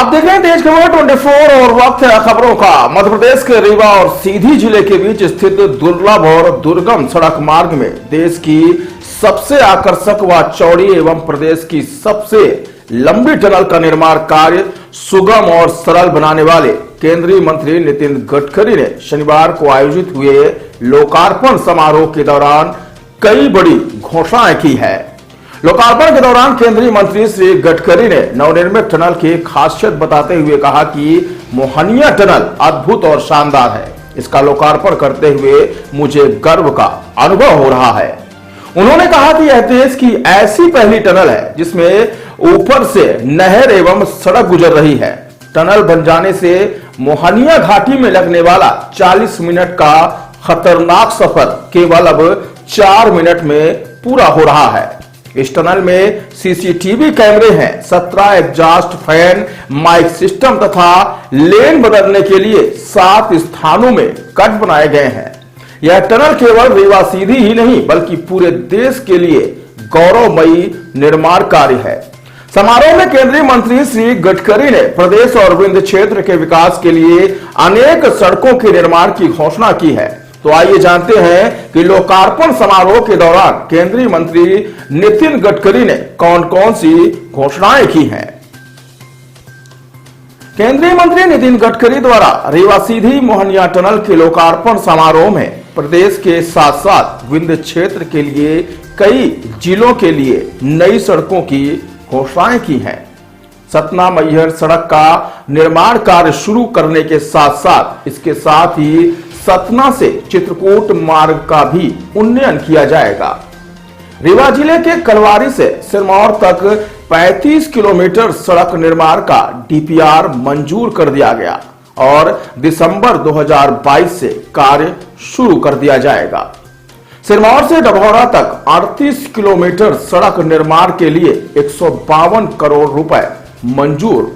आप देख रहे हैं तेज खबर 24 और वक्त है खबरों का। मध्य प्रदेश के रीवा और सीधी जिले के बीच स्थित दुर्लभ और दुर्गम सड़क मार्ग में देश की सबसे आकर्षक व चौड़ी एवं प्रदेश की सबसे लंबी टनल का निर्माण कार्य सुगम और सरल बनाने वाले केंद्रीय मंत्री नितिन गडकरी ने शनिवार को आयोजित हुए लोकार्पण समारोह के दौरान कई बड़ी घोषणाएं की है। लोकार्पण के दौरान केंद्रीय मंत्री श्री गडकरी ने नवनिर्मित टनल की खासियत बताते हुए कहा कि मोहनिया टनल अद्भुत और शानदार है। इसका लोकार्पण करते हुए मुझे गर्व का अनुभव हो रहा है। उन्होंने कहा कि यह देश की ऐसी पहली टनल है जिसमें ऊपर से नहर एवं सड़क गुजर रही है। टनल बन जाने से मोहनिया घाटी में लगने वाला 40 मिनट का खतरनाक सफर केवल अब 4 मिनट में पूरा हो रहा है। इस टनल में सीसीटीवी कैमरे हैं, 17 एग्जॉस्ट फैन, माइक सिस्टम तथा लेन बदलने के लिए 7 स्थानों में कट बनाए गए हैं। यह टनल केवल रीवा सीधी ही नहीं बल्कि पूरे देश के लिए गौरवमयी निर्माण कार्य है। समारोह में केंद्रीय मंत्री श्री गडकरी ने प्रदेश और विंध्य क्षेत्र के विकास के लिए अनेक सड़कों के निर्माण की घोषणा की है। तो आइए जानते हैं कि लोकार्पण समारोह के दौरान केंद्रीय मंत्री नितिन गडकरी ने कौन कौन सी घोषणाएं की हैं। केंद्रीय मंत्री नितिन गडकरी द्वारा रीवा सीधी मोहनिया टनल के लोकार्पण समारोह में प्रदेश के साथ साथ विंध्य क्षेत्र के लिए कई जिलों के लिए नई सड़कों की घोषणाएं की हैं। सतना मैहर सड़क का निर्माण कार्य शुरू करने के साथ साथ इसके साथ ही सतना से चित्रकूट मार्ग का भी उन्नयन किया जाएगा। रीवा जिले के कलवारी से सिरमौर तक 35 किलोमीटर सड़क निर्माण का डीपीआर मंजूर कर दिया गया और दिसंबर 2022 से कार्य शुरू कर दिया जाएगा। सिरमौर से डभौरा तक 38 किलोमीटर सड़क निर्माण के लिए 152 करोड़ रुपए मंजूर।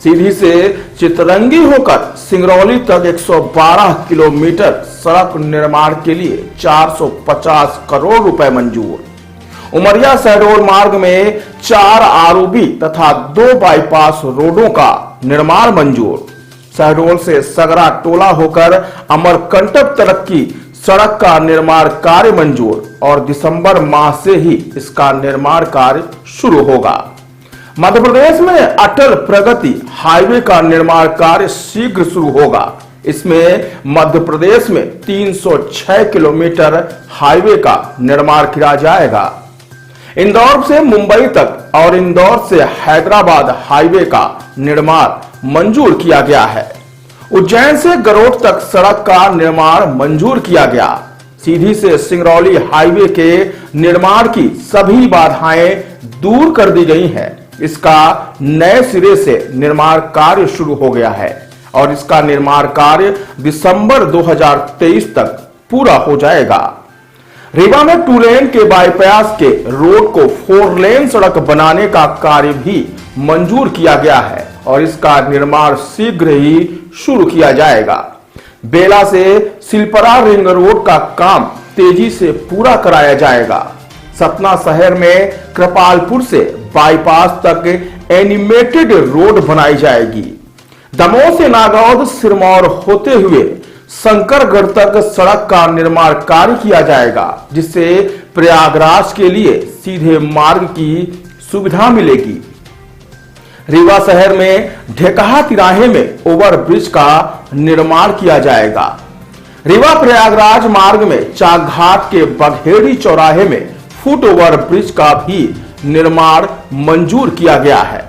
सीधी से चितरंगी होकर सिंगरौली तक 112 किलोमीटर सड़क निर्माण के लिए 450 करोड़ रुपए मंजूर। उमरिया शहडोल मार्ग में 4 आरओबी तथा 2 बाईपास रोडों का निर्माण मंजूर। शहडोल से सगरा टोला होकर अमरकंटक तक की सड़क का निर्माण कार्य मंजूर और दिसंबर माह से ही इसका निर्माण कार्य शुरू होगा। मध्य प्रदेश में अटल प्रगति हाईवे का निर्माण कार्य शीघ्र शुरू होगा। इसमें मध्य प्रदेश में 306 किलोमीटर हाईवे का निर्माण किया जाएगा। इंदौर से मुंबई तक और इंदौर से हैदराबाद हाईवे का निर्माण मंजूर किया गया है। उज्जैन से गरोठ तक सड़क का निर्माण मंजूर किया गया। सीधी से सिंगरौली हाईवे के निर्माण की सभी बाधाएं दूर कर दी गई हैं। इसका नए सिरे से निर्माण कार्य शुरू हो गया है और इसका निर्माण कार्य दिसंबर 2023 तक पूरा हो जाएगा। रीवा में 2 लेन के बाईपास के रोड को 4 लेन सड़क बनाने का कार्य भी मंजूर किया गया है और इसका निर्माण शीघ्र ही शुरू किया जाएगा। बेला से सिलपरा रिंग रोड का काम तेजी से पूरा कराया जाएगा। सतना शहर में कृपालपुर से बाईपास तक एनिमेटेड रोड बनाई जाएगी। दमोह से नागौद सिरमौर होते हुए शंकरगढ़ तक सड़क का निर्माण कार्य किया जाएगा जिससे प्रयागराज के लिए सीधे मार्ग की सुविधा मिलेगी। रीवा शहर में ढेकहा तिराहे में ओवरब्रिज का निर्माण किया जाएगा। रीवा प्रयागराज मार्ग में चाकघाट के बघेड़ी चौराहे में फुट ओवर ब्रिज का भी निर्माण मंजूर किया गया है।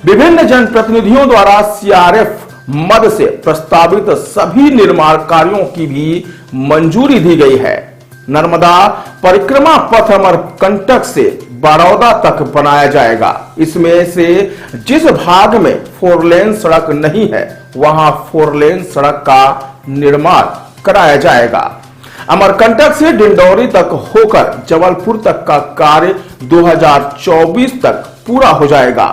विभिन्न जनप्रतिनिधियों द्वारा सीआरएफ मद से प्रस्तावित सभी निर्माण कार्यों की भी मंजूरी दी गई है। नर्मदा परिक्रमा पथ अमरकंटक से बड़ौदा तक बनाया जाएगा। इसमें से जिस भाग में 4 लेन सड़क नहीं है वहां 4 लेन सड़क का निर्माण कराया जाएगा। अमरकंटक से डिंडौरी तक होकर जबलपुर तक का कार्य 2024 तक पूरा हो जाएगा।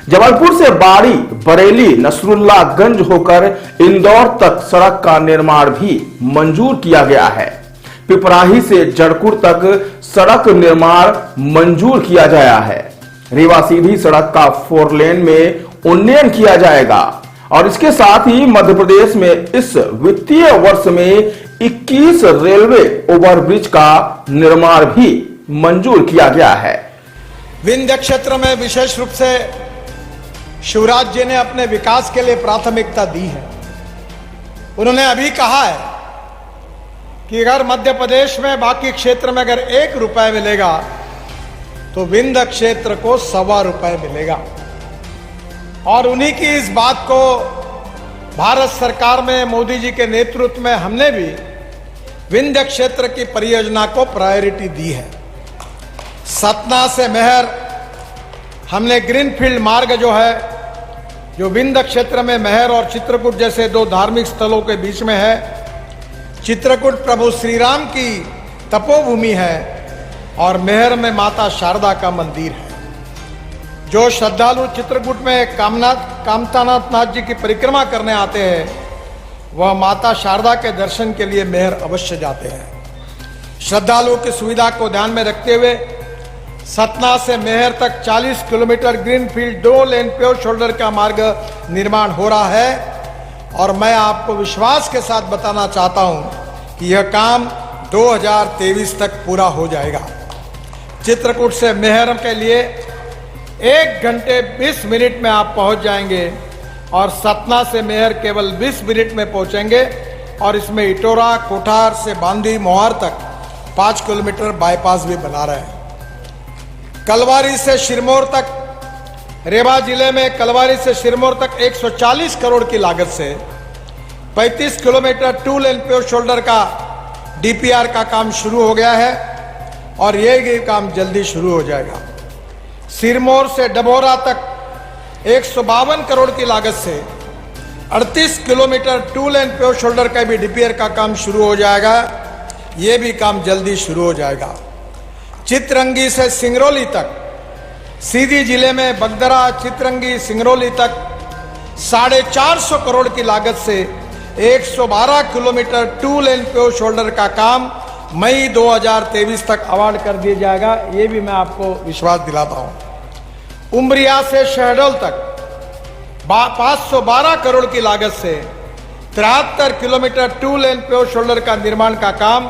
जबलपुर से बाड़ी, बरेली, नसरुल्लागंज होकर इंदौर तक सड़क का निर्माण भी मंजूर किया गया है। पिपराही से जड़कुर तक सड़क निर्माण मंजूर किया गया है। रीवा सीधी सड़क का 4 लेन में उन्नयन किया जाएगा और इसके साथ ही मध्य प्रदेश में इस वित्तीय वर्ष में 21 रेलवे ओवरब्रिज का निर्माण भी मंजूर किया गया है। विंध्य क्षेत्र में विशेष रूप से शिवराज जी ने अपने विकास के लिए प्राथमिकता दी है। उन्होंने अभी कहा है कि अगर मध्य प्रदेश में बाकी क्षेत्र में अगर 1 रुपए मिलेगा तो विंध्य क्षेत्र को 1.25 रुपए मिलेगा। और उन्हीं की इस बात को भारत सरकार में मोदी जी के नेतृत्व में हमने भी विंध्य क्षेत्र की परियोजना को प्रायोरिटी दी है। सतना से मेहर हमने ग्रीनफील्ड मार्ग जो है, जो विंध्य क्षेत्र में मेहर और चित्रकूट जैसे 2 धार्मिक स्थलों के बीच में है। चित्रकूट प्रभु श्री राम की तपोभूमि है और मेहर में माता शारदा का मंदिर है। जो श्रद्धालु चित्रकूट में कामतानाथ जी की परिक्रमा करने आते हैं वह माता शारदा के दर्शन के लिए मेहर अवश्य जाते हैं। श्रद्धालुओं की सुविधा को ध्यान में रखते हुए सतना से मेहर तक 40 किलोमीटर ग्रीनफील्ड 2 लेन प्योर शोल्डर का मार्ग निर्माण हो रहा है और मैं आपको विश्वास के साथ बताना चाहता हूं कि यह काम 2023 तक पूरा हो जाएगा। चित्रकूट से मेहर के लिए 1 घंटे 20 मिनट में आप पहुंच जाएंगे और सतना से मेहर केवल 20 मिनट में पहुंचेंगे और इसमें इटोरा कोठार से बांदी मोहार तक 5 किलोमीटर बाईपास भी बना रहे हैं। कलवारी से सिरमौर तक, रेवा जिले में कलवारी से सिरमौर तक 140 करोड़ की लागत से 35 किलोमीटर 2 लेन प्योर शोल्डर का डीपीआर का काम शुरू हो गया है और यह काम जल्दी शुरू हो जाएगा। सिरमौर से डभौरा तक 152 करोड़ की लागत से 38 किलोमीटर 2 लेन प्योर शोल्डर का भी डीपीआर का काम शुरू हो जाएगा। यह भी काम जल्दी शुरू हो जाएगा। चितरंगी से सिंगरौली तक, सीधी जिले में बगदरा चितरंगी सिंगरौली तक 450 करोड़ की लागत से 112 किलोमीटर 2 लेन प्योर शोल्डर का काम मई 2023 तक अवार्ड कर दिया जाएगा। ये भी मैं आपको विश्वास दिलाता हूं। उमरिया से शहडोल तक 512 करोड़ की लागत से 73 किलोमीटर 2 लेन प्योर शोल्डर का निर्माण का काम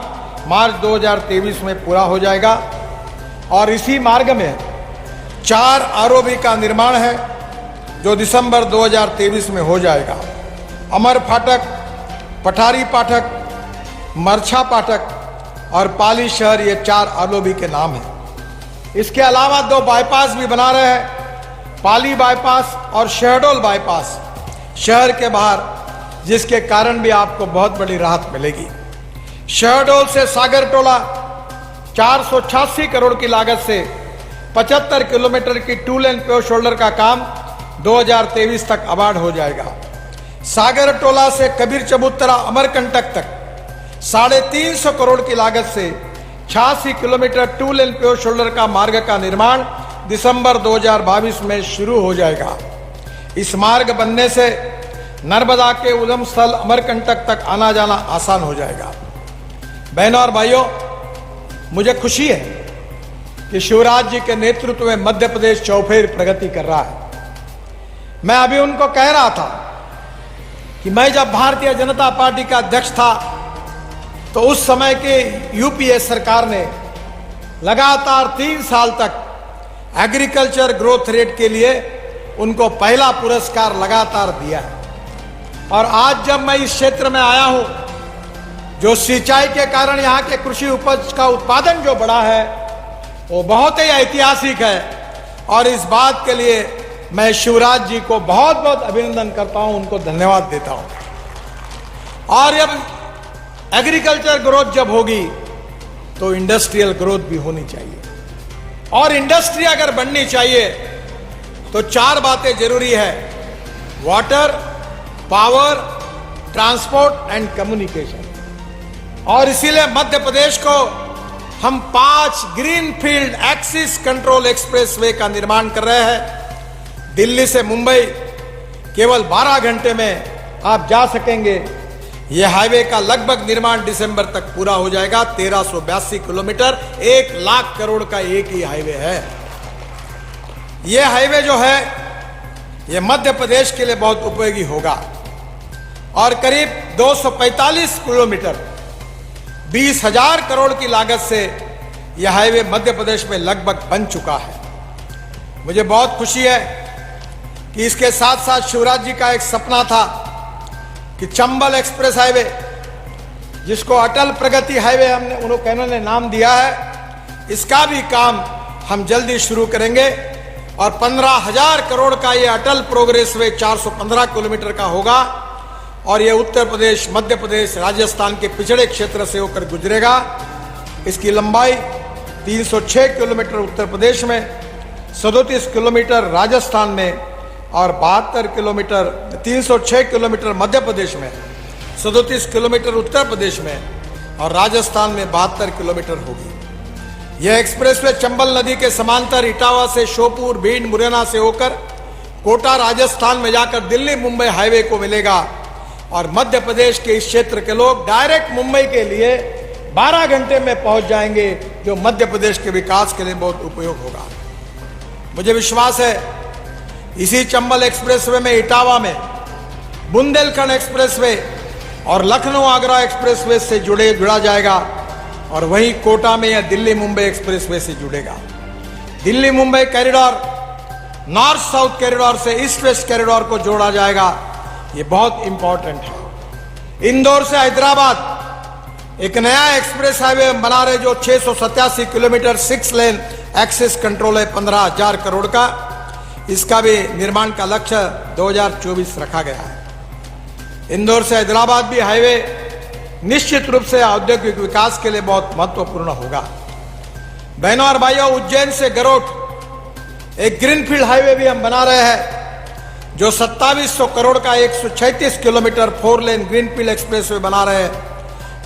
मार्च 2023 में पूरा हो जाएगा और इसी मार्ग में 4 आरओबी का निर्माण है जो दिसंबर 2023 में हो जाएगा। अमर फाटक, पठारी पाठक, मरछा पाठक और पाली शहर, ये 4 आरओबी के नाम हैं। इसके अलावा 2 बाईपास भी बना रहे हैं, पाली बाईपास और शहडोल बाईपास शहर के बाहर, जिसके कारण भी आपको बहुत बड़ी राहत मिलेगी। शहडोल से सागरटोला 486 करोड़ की लागत से 75 किलोमीटर की 2 लेन प्योर शोल्डर का काम 2023 तक अवार्ड हो जाएगा। सागरटोला से कबीर चबूतरा अमरकंटक तक 350 करोड़ की लागत से 86 किलोमीटर 2 लेन प्योर शोल्डर का मार्ग का निर्माण दिसंबर 2022 में शुरू हो जाएगा। इस मार्ग बनने से नर्मदा के उद्गम स्थल अमरकंटक तक आना जाना आसान हो जाएगा। बहनों और भाइयों, मुझे खुशी है कि शिवराज जी के नेतृत्व में मध्य प्रदेश चौफेर प्रगति कर रहा है। मैं अभी उनको कह रहा था कि मैं जब भारतीय जनता पार्टी का अध्यक्ष था तो उस समय के यूपीए सरकार ने लगातार 3 साल तक एग्रीकल्चर ग्रोथ रेट के लिए उनको पहला पुरस्कार लगातार दिया है। और आज जब मैं इस क्षेत्र में आया हूं, जो सिंचाई के कारण यहाँ के कृषि उपज का उत्पादन जो बढ़ा है वो बहुत ही ऐतिहासिक है और इस बात के लिए मैं शिवराज जी को बहुत बहुत अभिनंदन करता हूं, उनको धन्यवाद देता हूं। और जब एग्रीकल्चर ग्रोथ जब होगी तो इंडस्ट्रियल ग्रोथ भी होनी चाहिए और इंडस्ट्री अगर बढ़नी चाहिए तो 4 बातें जरूरी है: water, power, transport and communication. और इसीलिए मध्य प्रदेश को हम 5 ग्रीनफील्ड एक्सिस कंट्रोल एक्सप्रेसवे का निर्माण कर रहे हैं। दिल्ली से मुंबई केवल 12 घंटे में आप जा सकेंगे। यह हाईवे का लगभग निर्माण दिसंबर तक पूरा हो जाएगा। 1382 किलोमीटर, 1 लाख करोड़ का एक ही हाईवे है। यह हाईवे जो है ये मध्य प्रदेश के लिए बहुत उपयोगी होगा। और करीब 245 किलोमीटर 20,000 करोड़ की लागत से यह हाईवे मध्य प्रदेश में लगभग बन चुका है। मुझे बहुत खुशी है कि इसके साथ साथ शिवराज जी का एक सपना था कि चंबल एक्सप्रेस हाईवे, जिसको अटल प्रगति हाईवे उन्होंने नाम दिया है, इसका भी काम हम जल्दी शुरू करेंगे और 15,000 करोड़ का ये अटल प्रोग्रेस वे 415 किलोमीटर का होगा और ये उत्तर प्रदेश, मध्य प्रदेश, राजस्थान के पिछड़े क्षेत्र से होकर गुजरेगा। इसकी लंबाई 306 किलोमीटर उत्तर प्रदेश में, 37 किलोमीटर राजस्थान में और 72 किलोमीटर 306 किलोमीटर मध्य प्रदेश में, 37 किलोमीटर उत्तर प्रदेश में और राजस्थान में 72 किलोमीटर होगी। यह एक्सप्रेसवे चंबल नदी के समांतर इटावा से श्योपुर, भिंड, मुरैना से होकर कोटा राजस्थान में जाकर दिल्ली मुंबई हाईवे को मिलेगा और मध्य प्रदेश के इस क्षेत्र के लोग डायरेक्ट मुंबई के लिए 12 घंटे में पहुंच जाएंगे, जो मध्य प्रदेश के विकास के लिए बहुत उपयोग होगा। मुझे विश्वास है इसी चंबल एक्सप्रेसवे में इटावा में बुंदेलखंड एक्सप्रेसवे और लखनऊ आगरा एक्सप्रेसवे से जुड़ा जाएगा और वहीं कोटा में या दिल्ली मुंबई एक्सप्रेसवे से जुड़ेगा। Delhi Mumbai corridor north south corridor से ईस्ट वेस्ट कॉरिडोर को जोड़ा जाएगा। ये बहुत इंपॉर्टेंट है। इंदौर से हैदराबाद एक नया एक्सप्रेस हाईवे बना रहे, जो 687 किलोमीटर 6 लेन एक्सेस कंट्रोल है, 15,000 करोड़ का। इसका भी निर्माण का लक्ष्य 2024 रखा गया है। इंदौर से हैदराबाद भी हाईवे निश्चित रूप से औद्योगिक विकास के लिए बहुत महत्वपूर्ण होगा। बहनों और भाइयों, उज्जैन से गरोठ एक ग्रीनफील्ड हाईवे भी हम बना रहे हैं, जो 2700 करोड़ का 136 किलोमीटर 4 लेन ग्रीनफील्ड एक्सप्रेसवे बना रहे हैं,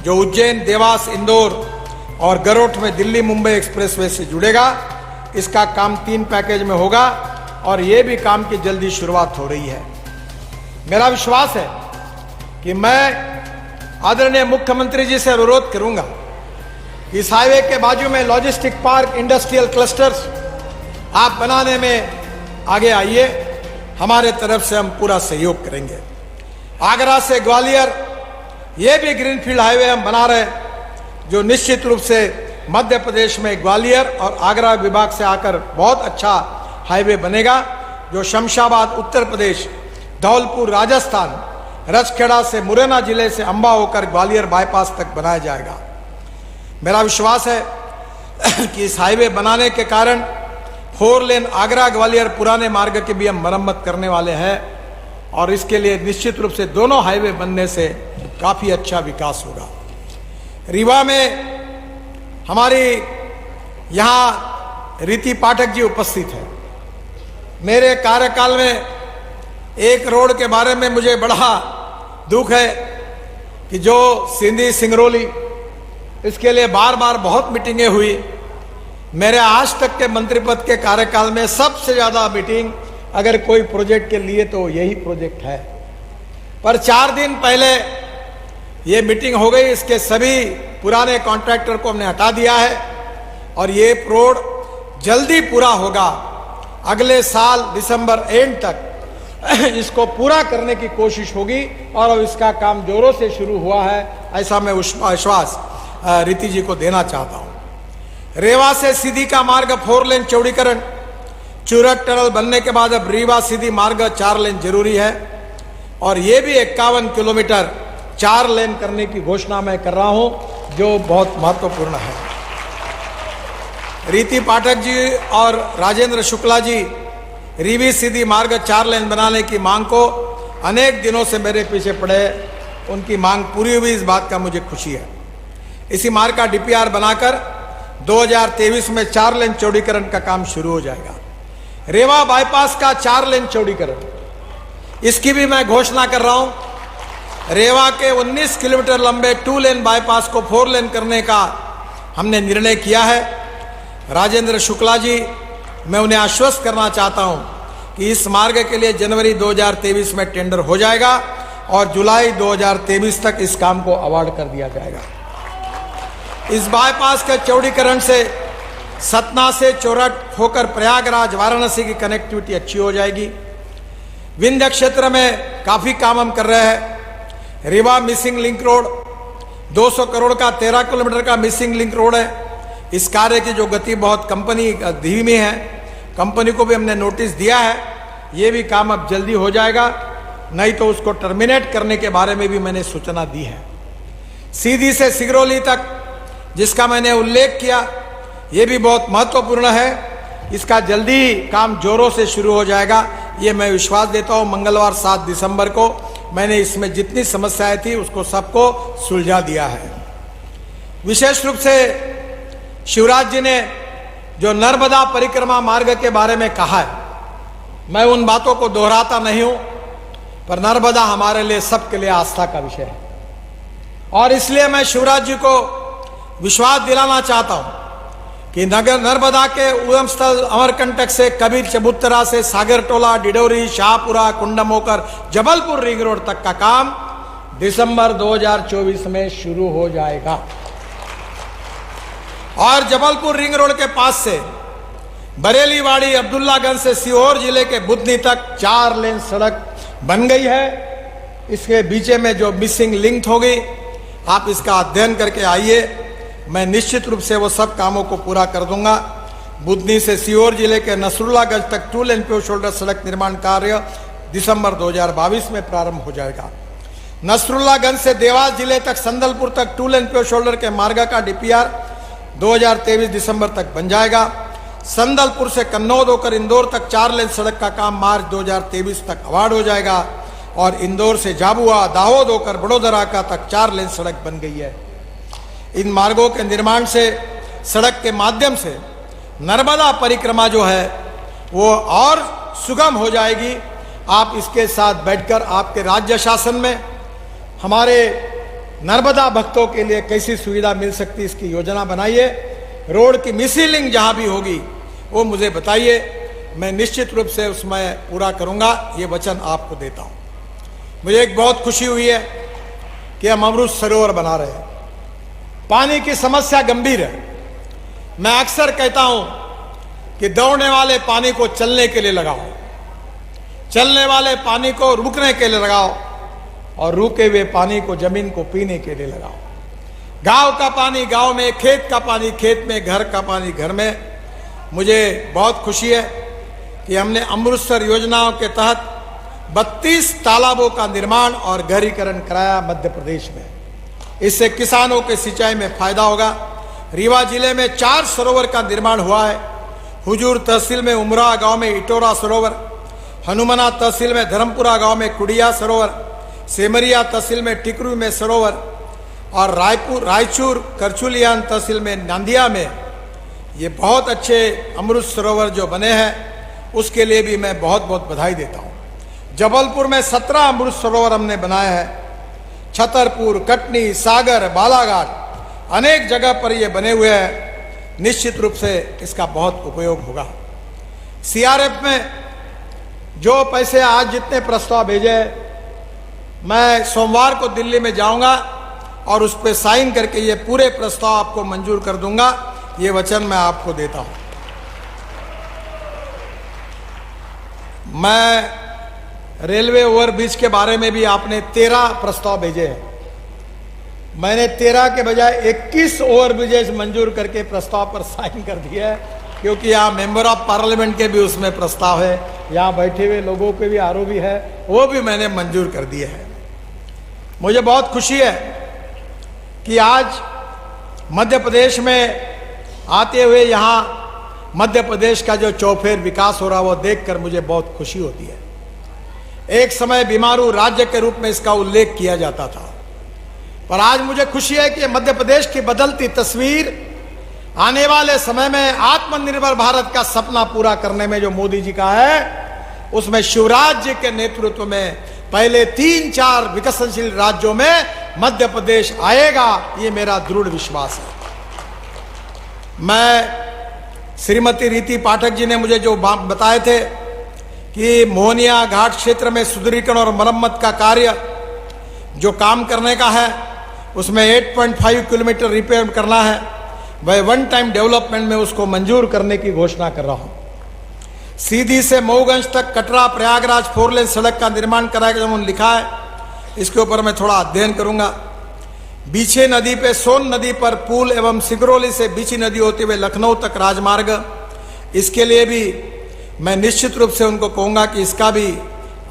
जो उज्जैन, देवास, इंदौर और गरोठ में दिल्ली मुंबई एक्सप्रेसवे से जुड़ेगा। इसका काम 3 पैकेज में होगा और यह भी काम की जल्दी शुरुआत हो रही है। मेरा विश्वास है कि मैं आदरणीय मुख्यमंत्री जी से अनुरोध करूंगा, इस हाईवे के बाजू में लॉजिस्टिक पार्क, इंडस्ट्रियल क्लस्टर्स आप बनाने में आगे आइए। हमारे तरफ से हम पूरा सहयोग करेंगे। आगरा से ग्वालियर, ये भी ग्रीनफील्ड हाईवे हम बना रहे हैं, जो निश्चित रूप से मध्य प्रदेश में ग्वालियर और आगरा विभाग से आकर बहुत अच्छा हाईवे बनेगा, जो शमशाबाद उत्तर प्रदेश, धौलपुर राजस्थान, रजखेड़ा से मुरैना जिले से अंबा होकर ग्वालियर बाईपास तक बनाया जाएगा। मेरा विश्वास है कि इस हाईवे बनाने के कारण 4 लेन आगरा ग्वालियर पुराने मार्ग की भी हम मरम्मत करने वाले हैं और इसके लिए निश्चित रूप से दोनों हाईवे बनने से काफी अच्छा विकास होगा। रीवा में हमारी यहाँ रीति पाठक जी उपस्थित है। मेरे कार्यकाल में एक रोड के बारे में मुझे बड़ा दुख है कि जो सिंधी सिंगरौली, इसके लिए बार बार बहुत मीटिंगें हुई। मेरे आज तक के मंत्री पद के कार्यकाल में सबसे ज्यादा मीटिंग अगर कोई प्रोजेक्ट के लिए तो यही प्रोजेक्ट है। पर 4 दिन पहले ये मीटिंग हो गई, इसके सभी पुराने कॉन्ट्रैक्टर को हमने हटा दिया है और ये रोड जल्दी पूरा होगा। अगले साल दिसंबर एंड तक इसको पूरा करने की कोशिश होगी और अब इसका काम जोरों से शुरू हुआ है, ऐसा मैं विश्वास रीति जी को देना चाहता हूं। रेवा से सीधी का मार्ग 4 लेन चौड़ीकरण, चूरक टनल बनने के बाद अब रीवा सीधी मार्ग 4 लेन जरूरी है और ये भी 51 किलोमीटर 4 लेन करने की घोषणा मैं कर रहा हूं, जो बहुत महत्वपूर्ण है। रीति पाठक जी और राजेंद्र शुक्ला जी रीवी सीधी मार्ग 4 लेन बनाने की मांग को अनेक दिनों से मेरे पीछे पड़े, उनकी मांग पूरी हुई, इस बात का मुझे खुशी है। इसी मार्ग का डीपीआर बनाकर 2023 में 4 लेन चौड़ीकरण का काम शुरू हो जाएगा। रेवा बाईपास का 4 लेन चौड़ीकरण, इसकी भी मैं घोषणा कर रहा हूं। रेवा के 19 किलोमीटर लंबे 2 लेन बाईपास को 4 लेन करने का हमने निर्णय किया है। राजेंद्र शुक्ला जी, मैं उन्हें आश्वस्त करना चाहता हूं कि इस मार्ग के लिए जनवरी 2023 में टेंडर हो जाएगा और जुलाई 2023 तक इस काम को अवार्ड कर दिया जाएगा। इस बाईपास के चौड़ीकरण से सतना से चोरठ होकर प्रयागराज, वाराणसी की कनेक्टिविटी अच्छी हो जाएगी। विंध्य क्षेत्र में काफी काम हम कर रहे हैं। Rewa missing link road 200 crore का 13 किलोमीटर का मिसिंग लिंक रोड है। इस कार्य की जो गति बहुत कंपनी धीमी है, कंपनी को भी हमने नोटिस दिया है, ये भी काम अब जल्दी हो जाएगा, नहीं तो उसको टर्मिनेट करने के बारे में भी मैंने सूचना दी है। सीधी से सिगरौली तक जिसका मैंने उल्लेख किया, ये भी बहुत महत्वपूर्ण है। इसका जल्दी काम जोरों से शुरू हो जाएगा, ये मैं विश्वास देता हूँ। मंगलवार 7 दिसंबर को मैंने इसमें जितनी समस्याएं थी उसको सबको सुलझा दिया है। विशेष रूप से शिवराज जी ने जो नर्मदा परिक्रमा मार्ग के बारे में कहा है, मैं उन बातों को दोहराता नहीं हूं, पर नर्मदा हमारे लिए सबके लिए आस्था का विषय है और इसलिए मैं शिवराज जी को विश्वास दिलाना चाहता हूं कि नगर नर्मदा के उद्गम स्थल अमरकंटक से कबीर चबूतरा से सागरटोला, डिडौरी, शाहपुरा, कुंडम होकर जबलपुर रिंग रोड तक का काम दिसंबर 2024 में शुरू हो जाएगा। और जबलपुर रिंग रोड के पास से बरेलीवाड़ी, अब्दुल्लागंज से सीहोर जिले के बुधनी तक 4 लेन सड़क बन गई है। इसके बीच में जो मिसिंग लिंक होगी, आप इसका अध्ययन करके आइए, मैं निश्चित रूप से वो सब कामों को पूरा कर दूंगा। बुधनी से सीहोर जिले के नसरुल्लागंज तक 2 लेन प्योर शोल्डर सड़क निर्माण कार्य दिसंबर 2022 में प्रारंभ हो जाएगा। नसरुल्लागंज से देवास जिले तक संदलपुर तक 2 लेन प्योर शोल्डर के मार्ग का डीपीआर 2023 दिसंबर तक बन जाएगा। संदलपुर से कन्नौद होकर इंदौर तक 4 लेन सड़क का काम मार्च 2023 तक अवार्ड हो जाएगा और इंदौर से झाबुआ, दाहोद होकर बड़ोदरा का तक 4 लेन सड़क बन गई है। इन मार्गों के निर्माण से सड़क के माध्यम से नर्मदा परिक्रमा जो है वो और सुगम हो जाएगी। आप इसके साथ बैठकर आपके राज्य शासन में हमारे नर्मदा भक्तों के लिए कैसी सुविधा मिल सकती है, इसकी योजना बनाइए। रोड की मिसिंग लिंक जहां भी होगी वो मुझे बताइए, मैं निश्चित रूप से उसमें पूरा करूंगा, ये वचन आपको देता हूं। मुझे एक बहुत खुशी हुई है कि हम अमृत सरोवर बना रहे हैं। पानी की समस्या गंभीर है। मैं अक्सर कहता हूं कि दौड़ने वाले पानी को चलने के लिए लगाओ, चलने वाले पानी को रुकने के लिए लगाओ और रुके हुए पानी को जमीन को पीने के लिए लगाओ। गांव का पानी गांव में, खेत का पानी खेत में, घर का पानी घर में। मुझे बहुत खुशी है कि हमने अमृतसर योजनाओं के तहत 32 तालाबों का निर्माण और गहरीकरण कराया मध्य प्रदेश में। इससे किसानों के सिंचाई में फायदा होगा। रीवा जिले में 4 सरोवर का निर्माण हुआ है। हुजूर तहसील में उमरा गांव में इटोरा सरोवर, हनुमना तहसील में धर्मपुरा गांव में कुड़िया सरोवर, सेमरिया तहसील में टिकरू में सरोवर और रायचूर करचुलियान तहसील में नांदिया में ये बहुत अच्छे अमृत सरोवर जो बने हैं, उसके लिए भी मैं बहुत बहुत बधाई देता हूँ। जबलपुर में 17 अमृत सरोवर हमने बनाए हैं। छतरपुर, कटनी, सागर, बालाघाट अनेक जगह पर ये बने हुए हैं। निश्चित रूप से इसका बहुत उपयोग होगा। सीआरएफ में जो पैसे आज जितने प्रस्ताव भेजे, मैं सोमवार को दिल्ली में जाऊंगा और उस पर साइन करके ये पूरे प्रस्ताव आपको मंजूर कर दूंगा, ये वचन मैं आपको देता हूं। मैं रेलवे ओवरब्रिज के बारे में भी आपने 13 प्रस्ताव भेजे हैं। मैंने 13 के बजाय 21 ओवरब्रिजेस मंजूर करके प्रस्ताव पर साइन कर दिया है, क्योंकि यहाँ मेंबर ऑफ पार्लियामेंट के भी उसमें प्रस्ताव है, यहाँ बैठे हुए लोगों के भी आरोपी है, वो भी मैंने मंजूर कर दिए हैं। मुझे बहुत खुशी है कि आज मध्य प्रदेश में आते हुए यहाँ मध्य प्रदेश का जो चौफेर विकास हो रहा है वो देखकर मुझे बहुत खुशी होती है। एक समय बीमारू राज्य के रूप में इसका उल्लेख किया जाता था, पर आज मुझे खुशी है कि मध्य प्रदेश की बदलती तस्वीर आने वाले समय में आत्मनिर्भर भारत का सपना पूरा करने में जो मोदी जी का है, उसमें शिवराज जी के नेतृत्व में पहले 3-4 विकसनशील राज्यों में मध्य प्रदेश आएगा, ये मेरा दृढ़ विश्वास है। मैं श्रीमती रीति पाठक जी ने मुझे जो बताए थे कि मोहनिया घाट क्षेत्र में सुदृढ़ीकरण और मरम्मत का कार्य जो काम करने का है, उसमें 8.5 किलोमीटर रिपेयर करना है, वह 1 टाइम डेवलपमेंट में उसको मंजूर करने की घोषणा कर रहा हूं। सीधी से मऊगंज तक कटरा प्रयागराज 4 लेन सड़क का निर्माण कराएगा, जो उन्होंने लिखा है इसके ऊपर मैं थोड़ा अध्ययन करूंगा। बीछे नदी पे सोन नदी पर पुल एवं सिगरौली से बीछी नदी होते हुए लखनऊ तक राजमार्ग, इसके लिए भी मैं निश्चित रूप से उनको कहूँगा कि इसका भी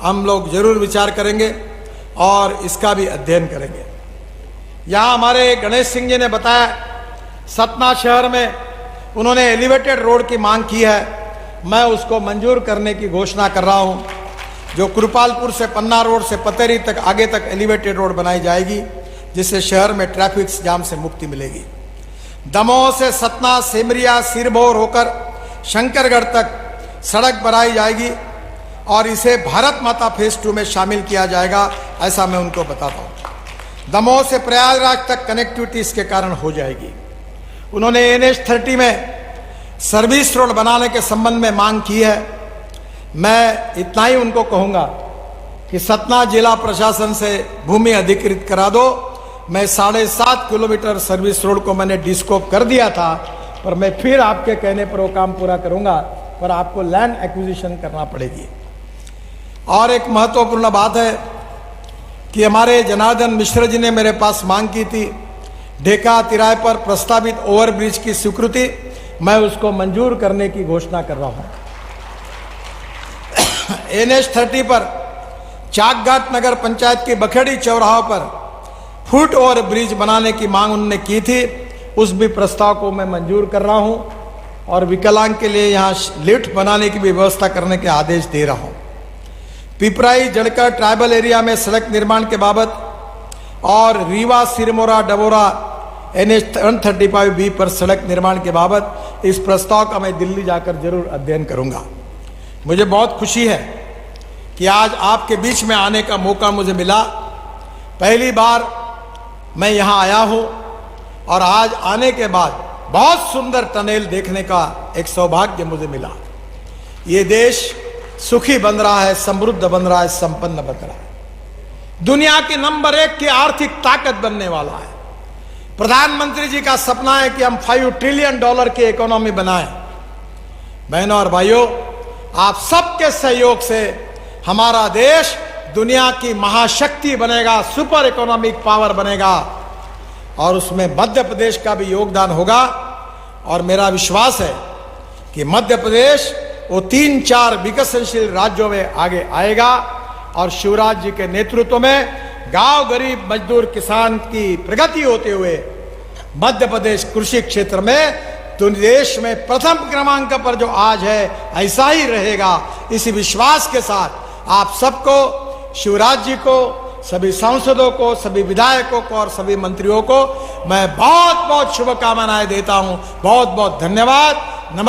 हम लोग जरूर विचार करेंगे और इसका भी अध्ययन करेंगे। यहाँ हमारे गणेश सिंह जी ने बताया सतना शहर में उन्होंने एलिवेटेड रोड की मांग की है, मैं उसको मंजूर करने की घोषणा कर रहा हूँ। जो कृपालपुर से पन्ना रोड से पतेरी तक आगे तक एलिवेटेड रोड बनाई जाएगी, जिससे शहर में ट्रैफिक जाम से मुक्ति मिलेगी। दमोह से सतना, सिमरिया, सिरभौर होकर शंकरगढ़ तक सड़क बनाई जाएगी और इसे भारत माता फेज 2 में शामिल किया जाएगा, ऐसा मैं उनको बताता हूँ। दमोह से प्रयागराज तक कनेक्टिविटी इसके कारण हो जाएगी। उन्होंने NH30 में सर्विस रोड बनाने के संबंध में मांग की है। मैं इतना ही उनको कहूँगा कि सतना जिला प्रशासन से भूमि अधिकृत करा दो। मैं 7.5 किलोमीटर सर्विस रोड को मैंने डिस्कोप कर दिया था, पर मैं फिर आपके कहने पर वो काम पूरा करूँगा, पर आपको लैंड एक्विजिशन करना पड़ेगी। और एक महत्वपूर्ण बात है कि हमारे जनार्दन मिश्र जी ने मेरे पास मांग की थी ढेका तिराए पर प्रस्तावित ओवरब्रिज की स्वीकृति, मैं उसको मंजूर करने की घोषणा कर रहा हूं। NH30 पर चाकघाट नगर पंचायत की बखेड़ी चौराहा पर फुट ओवर ब्रिज बनाने की मांग उन्होंने की थी, उस भी प्रस्ताव को मैं मंजूर कर रहा हूं और विकलांग के लिए यहाँ लिफ्ट बनाने की भी व्यवस्था करने के आदेश दे रहा हूं। पिपराई जड़कर ट्राइबल एरिया में सड़क निर्माण के बाबत और रीवा सिरमौरा डबोरा NH135B पर सड़क निर्माण के बाबत इस प्रस्ताव का मैं दिल्ली जाकर जरूर अध्ययन करूंगा। मुझे बहुत खुशी है कि आज आपके बीच में आने का मौका मुझे मिला। पहली बार मैं यहाँ आया हूँ और आज आने के बाद बहुत सुंदर टनेल देखने का एक सौभाग्य मुझे मिला। ये देश सुखी बन रहा है, समृद्ध बन रहा है, संपन्न बन रहा है, दुनिया की नंबर 1 की आर्थिक ताकत बनने वाला है। प्रधानमंत्री जी का सपना है कि हम $5 ट्रिलियन की इकोनॉमी बनाएं। बहनों और भाइयों, आप सबके सहयोग से हमारा देश दुनिया की महाशक्ति बनेगा, सुपर इकोनॉमिक पावर बनेगा और उसमें मध्य प्रदेश का भी योगदान होगा। और मेरा विश्वास है कि मध्य प्रदेश वो 3-4 विकसनशील राज्यों में आगे आएगा और शिवराज जी के नेतृत्व में गांव गरीब मजदूर किसान की प्रगति होते हुए मध्य प्रदेश कृषि क्षेत्र में तो देश में प्रथम क्रमांक पर जो आज है ऐसा ही रहेगा। इसी विश्वास के साथ आप सबको, शिवराज जी को, सभी सांसदों को, सभी विधायकों को और सभी मंत्रियों को मैं बहुत बहुत शुभकामनाएं देता हूं। बहुत बहुत धन्यवाद।